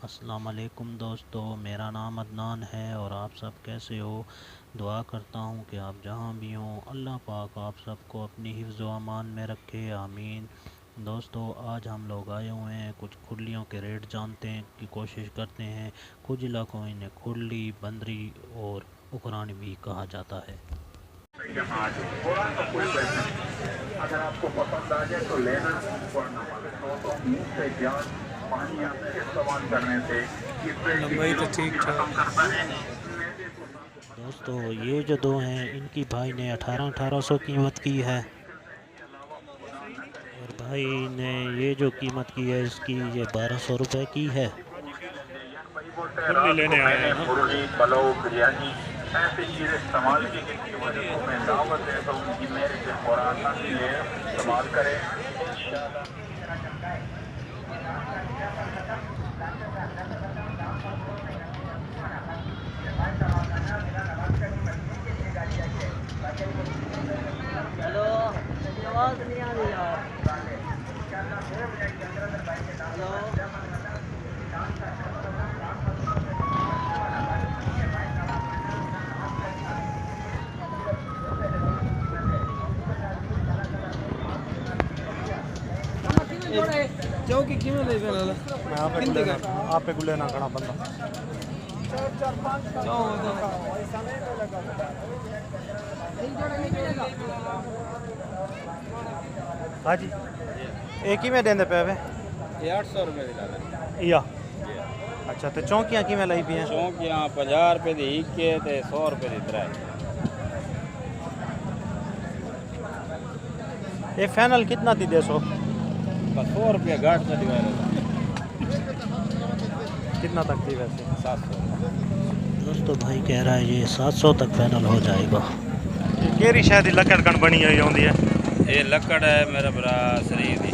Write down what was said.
अस्सलाम वालेकुम दोस्तों, मेरा नाम अदनान है और आप सब कैसे हो। दुआ करता हूँ कि आप जहाँ भी हों अल्लाह पाक आप सबको अपनी हिफ्ज़ व अमान में रखे, आमीन। दोस्तों, आज हम लोग आए हुए हैं कुछ खुरलियों के रेट जानते हैं की कोशिश करते हैं। कुछ इलाकों में इन्हें खुरली, बंदरी और उकरानी भी कहा जाता है। यहाँ थोड़ा सा कोई पैसा नहीं। अगर आपको पसंद आ जाए तो लेना, वरना तो मुंह से जान पानी आपसे इस्तेमाल करने से लंबाई तो ठीक खत्म ठाक। करता है। दोस्तों, ये जो दो हैं इनकी भाई ने 1800 कीमत की है और भाई ने ये जो कीमत की है इसकी ये 1200 रुपये की है। खुरली लेने आए हैं ना। मुर्गी, पलाव, बिरयानी ऐसी चीज़ें इस्तेमाल की जिनकी वजह से मैं दावत देता हूँ कि मेरे से थोड़ा आसानी ले इस्तेमाल करें इंशाल्लाह। हेलो, आवाज़ नहीं आ रही यार। हेलो, चौकी क्यों नहीं बना? आप पे लेना खड़ा बंदा। हाँ जी, एक ही में देंदे पे वे 800 रुपए दी लाने। या अच्छा, तो चौंकियाँ की में लाई पी हैं? चौंकियां 50 रुपए दी एक के ते 100 रुपए दी त्रै। ये फाइनल कितना थी 150? बस 100 रुपया घाट का दिवाला कितना तक थी वैसे? 700। दोस्तों, भाई कह रहा है ये 700 तक फाइनल हो जाएगा। ये केरी शायद लकड़ कण बनी हुई होंगी है। ये लकड़ है मेरा भरा शरीर दी